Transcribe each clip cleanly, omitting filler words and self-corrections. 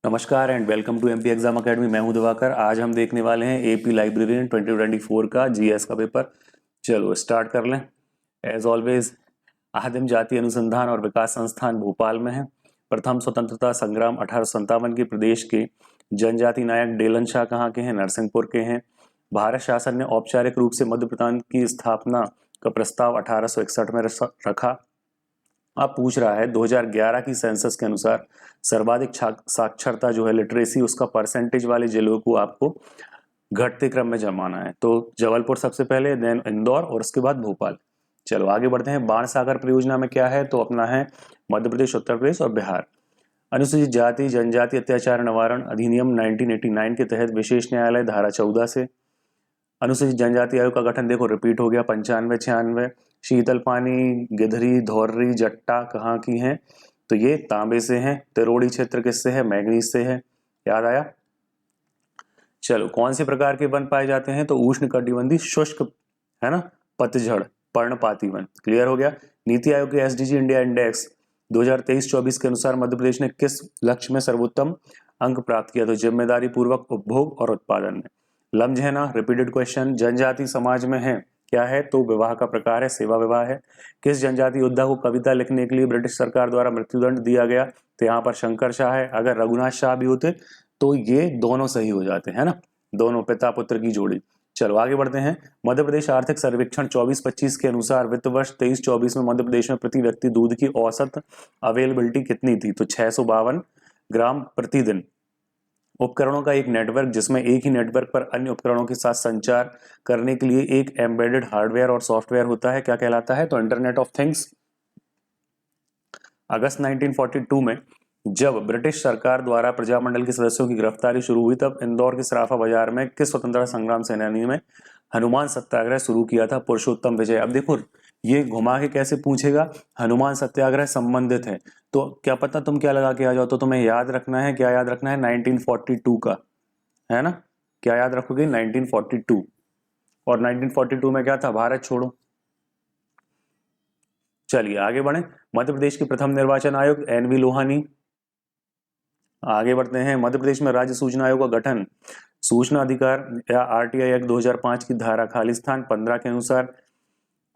नमस्कार and welcome to MP exam academy. मैं हूं दिवाकर। आज हम देखने वाले हैं एपी लाइब्रेरियन 2024 का जीएस का पेपर। चलो स्टार्ट कर लें। एज ऑलवेज आदिम जाति अनुसंधान और विकास संस्थान भोपाल में है। प्रथम स्वतंत्रता संग्राम 1857 के प्रदेश के जनजाति नायक डेलन शाह कहाँ के हैं? नरसिंहपुर के हैं। भारत शासन ने औपचारिक रूप से मध्य प्रांत की स्थापना का प्रस्ताव 1861 में रखा। अब पूछ रहा है 2011 की सेंसस के अनुसार सर्वाधिक साक्षरता जो है लिटरेसी, उसका परसेंटेज वाले जिलों को आपको घटते क्रम में जमाना है। तो जबलपुर सबसे पहले, देन इंदौर और उसके बाद भोपाल। चलो आगे बढ़ते हैं। बाण सागर परियोजना में क्या है? तो अपना है मध्य प्रदेश, उत्तर प्रदेश और बिहार। अनुसूचित जाति जनजाति अत्याचार निवारण अधिनियम 1989 के तहत विशेष न्यायालय धारा 14 से अनुसूचित जनजाति आयोग का गठन देखो रिपीट हो गया 95 96। शीतल पानी, गिधरी, धौर्री, जट्टा कहाँ की हैं? तो ये तांबे से हैं। तिरोड़ी क्षेत्र किससे है? मैग्नीज से है। याद आया? चलो कौन से प्रकार के वन पाए जाते हैं? तो उष्ण कटिबंधीय शुष्क, है ना, पतझड़ पर्णपाती वन। क्लियर हो गया। नीति आयोग के एसडीजी इंडिया इंडेक्स 2023-24 के अनुसार मध्य प्रदेश ने किस लक्ष्य में सर्वोत्तम अंक प्राप्त किया? तो जिम्मेदारी पूर्वक उपभोग और उत्पादन में। लम्ज है ना, रिपीटेड क्वेश्चन। जनजाति समाज में है क्या है? तो विवाह का प्रकार है, सेवा विवाह है। किस जनजाति योद्धा को कविता लिखने के लिए ब्रिटिश सरकार द्वारा मृत्युदंड दिया गया? तो यहाँ पर शंकर शाह है। अगर रघुनाथ शाह भी होते तो ये दोनों सही हो जाते हैं ना, दोनों पिता पुत्र की जोड़ी। चलो आगे बढ़ते हैं। मध्य प्रदेश आर्थिक सर्वेक्षण 24-25 के अनुसार वित्त वर्ष 23-24 में मध्य प्रदेश में प्रति व्यक्ति दूध की औसत अवेलेबिलिटी कितनी थी? तो 652 ग्राम प्रतिदिन। उपकरणों का एक नेटवर्क जिसमें एक ही नेटवर्क पर अन्य उपकरणों के साथ संचार करने के लिए एक एम्बेडेड हार्डवेयर और सॉफ्टवेयर होता है, क्या कहलाता है? तो इंटरनेट ऑफ थिंग्स। अगस्त 1942 में जब ब्रिटिश सरकार द्वारा प्रजामंडल के सदस्यों की गिरफ्तारी शुरू हुई, तब इंदौर के सराफा बाजार में किस स्वतंत्रता संग्राम सेनानी में हनुमान सत्याग्रह शुरू किया था? पुरुषोत्तम विजय। अब देखो ये घुमा के कैसे पूछेगा, हनुमान सत्याग्रह संबंधित है तो क्या पता तुम क्या लगा के आ जाओ। तो तुम्हें याद रखना है, क्या याद रखना है? 1942 का, है ना। क्या याद रखोगे? 1942। और 1942 में क्या था? भारत छोड़ो। चलिए आगे बढ़े। मध्य प्रदेश के प्रथम निर्वाचन आयुक्त एनवी लोहानी। आगे बढ़ते हैं। मध्य प्रदेश में राज्य सूचना आयोग का गठन सूचना अधिकार या आरटीआई एक्ट 2005 की धारा खालिस्तान 15 के अनुसार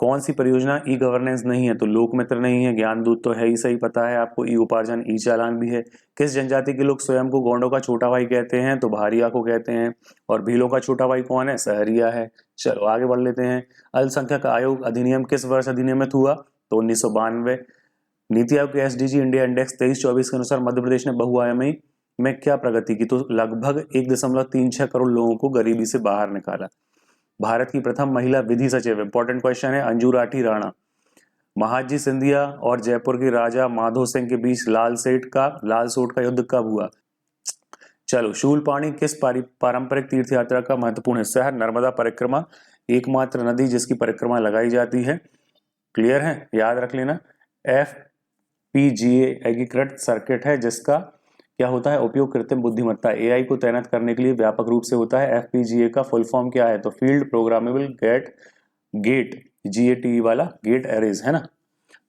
कौन सी परियोजना ई गवर्नेंस नहीं है? तो लोकमित्र नहीं है, ज्ञान दूत तो है ही, सही पता है आपको। ई उपार्जन, ई चालान भी है। किस जनजाति के लोग स्वयं को गोंडों का छोटा भाई कहते हैं? तो भारिया को कहते हैं। और भीलों का छोटा भाई कौन है? सहरिया है। चलो आगे बढ़ लेते हैं। अल्पसंख्यक आयोग अधिनियम किस वर्ष अधिनियमित हुआ? तो 1992। नीति आयोग के एसडीजी इंडिया इंडेक्स 23-24 के अनुसार मध्य प्रदेश ने बहुआयामी में क्या प्रगति की? तो लगभग 1.36 करोड़ लोगों को गरीबी से बाहर निकाला। भारत की प्रथम महिला विधि सचिव, इंपॉर्टेंट क्वेश्चन है, अंजू राठी राणा। महाजी सिंधिया और जयपुर के राजा माधो सिंह के बीच लाल सोट का युद्ध कब हुआ? चलो शूलपाणी किस पारंपरिक तीर्थ यात्रा का महत्वपूर्ण हिस्सा है? नर्मदा परिक्रमा, एकमात्र नदी जिसकी परिक्रमा लगाई जाती है। क्लियर है, याद रख लेना। FPGA एकीकृत सर्किट है जिसका क्या होता है? उपयोग कृत्रिम बुद्धिमत्ता एआई को तैनात करने के लिए व्यापक रूप से होता है। FPGA का फुल फॉर्म क्या है? तो फील्ड प्रोग्रामेबल गेट GATE वाला गेट एरेज, है ना।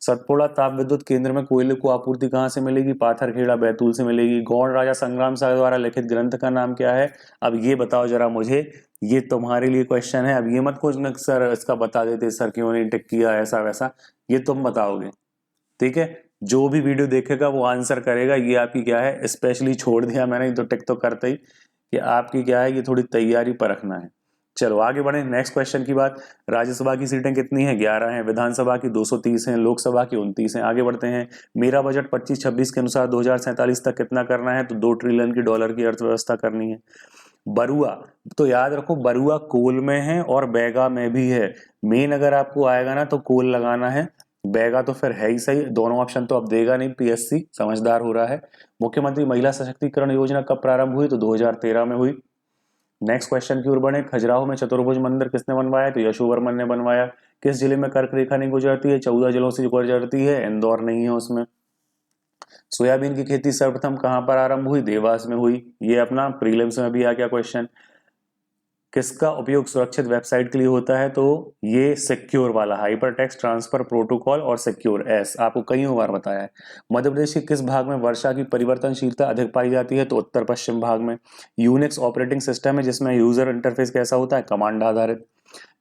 सतपुड़ा ताप विद्युत केंद्र में कोयले को आपूर्ति कहाँ से मिलेगी? पाथरखेड़ा बैतूल से मिलेगी। गौड़ राजा संग्राम सागर द्वारा लिखित ग्रंथ का नाम क्या है? अब ये बताओ जरा मुझे, ये तुम्हारे लिए क्वेश्चन है। अब ये मत कुछ न सर इसका बता देते सर क्यों नहीं टिक किया, ऐसा वैसा, ये तुम बताओगे, ठीक है। जो भी वीडियो देखेगा वो आंसर करेगा। ये आपकी क्या है, स्पेशली छोड़ दिया मैंने, तो टिक तो करते ही, कि आपकी क्या है, ये थोड़ी तैयारी परखना है। चलो आगे बढ़े नेक्स्ट क्वेश्चन की बात। राज्यसभा की सीटें कितनी है? 11 हैं। विधानसभा की 230 हैं। लोकसभा की 29 हैं। आगे बढ़ते हैं। मेरा बजट 25-26 के अनुसार 2047 तक कितना करना है? तो $2 ट्रिलियन की अर्थव्यवस्था करनी है। बरुआ, तो याद रखो बरुआ कोल में है और बैगा में भी है। मेन अगर आपको आएगा ना तो कोल लगाना है, बैगा तो फिर है ही सही। दोनों ऑप्शन तो अब देगा नहीं, PSC समझदार हो रहा है। मुख्यमंत्री महिला सशक्तिकरण योजना कब प्रारंभ हुई? तो 2013 में हुई। नेक्स्ट क्वेश्चन की ओर बढ़े। खजुराहो में चतुर्भुज मंदिर किसने बनवाया? तो यशोवर्मन ने बनवाया। किस जिले में कर्क रेखा नहीं गुजरती है? 14 जिलों से गुजरती है, इंदौर नहीं है उसमें। सोयाबीन की खेती सर्वप्रथम कहां पर आरंभ हुई? देवास में हुई। ये अपना प्रीलिम्स में भी आ गया क्वेश्चन। किसका उपयोग सुरक्षित वेबसाइट के लिए होता है? तो ये सिक्योर वाला, हाइपर टेक्स्ट ट्रांसफर प्रोटोकॉल और सिक्योर एस, आपको कई बार बताया है। मध्य प्रदेश के किस भाग में वर्षा की परिवर्तनशीलता अधिक पाई जाती है? तो उत्तर पश्चिम भाग में। यूनिक्स ऑपरेटिंग सिस्टम है जिसमें यूजर इंटरफेस कैसा होता है? कमांड आधारित।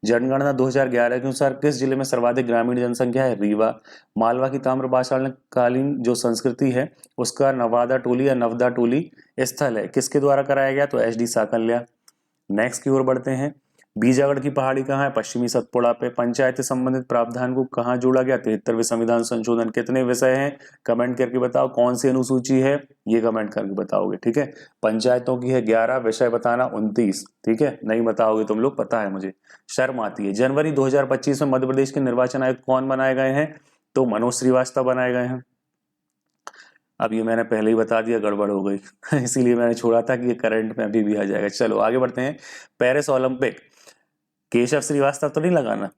जनगणना 2011 के अनुसार किस जिले में सर्वाधिक ग्रामीण जनसंख्या है? रीवा। मालवा की ताम्र पाषाणकालीन जो संस्कृति है उसका नवादा टोली या नवदा टोली स्थल है, किसके द्वारा कराया गया? तो एच डी साकल्या। नेक्स्ट की ओर बढ़ते हैं। बीजागढ़ की पहाड़ी कहाँ है? पश्चिमी सतपुड़ा पे। पंचायत से संबंधित प्रावधान को कहाँ जोड़ा गया? 73वें संविधान संशोधन। कितने विषय हैं? कमेंट करके बताओ। कौन सी अनुसूची है? ये कमेंट करके बताओगे, ठीक है। पंचायतों की है 11, विषय बताना 29, ठीक है। नहीं बताओगे तुम लोग, पता है मुझे, शर्म आती है। जनवरी 2025 में मध्य प्रदेश के निर्वाचन आयुक्त कौन बनाए गए हैं? तो मनोज श्रीवास्तव बनाए गए हैं। अब ये मैंने पहले ही बता दिया, गड़बड़ हो गई इसीलिए मैंने छोड़ा था कि ये करंट में अभी भी आ जाएगा। चलो आगे बढ़ते हैं। पेरिस ओलंपिक, केशव श्रीवास्तव तो नहीं लगाना।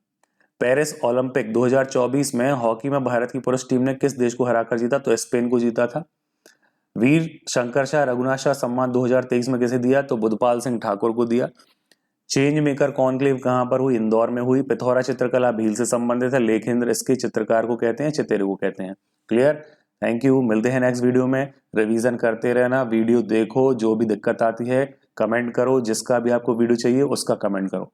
पेरिस ओलंपिक 2024 में हॉकी में भारत की पुरुष टीम ने किस देश को हराकर जीता? तो स्पेन को जीता था। वीर शंकर शाह रघुनाथ शाह सम्मान 2023 में किसे दिया? तो बुधपाल सिंह ठाकुर को दिया। चेंज मेकर कॉन्क्लेव कहां पर हुई? इंदौर में हुई। पिथौरा चित्रकला भील से संबंधित है। लेखेंद्र इसके चित्रकार को कहते हैं, चितेरे को कहते हैं। क्लियर? Thank you. मिलते हैं नेक्स्ट वीडियो में। रिवीजन करते रहना, वीडियो देखो, जो भी दिक्कत आती है कमेंट करो, जिसका भी आपको वीडियो चाहिए उसका कमेंट करो।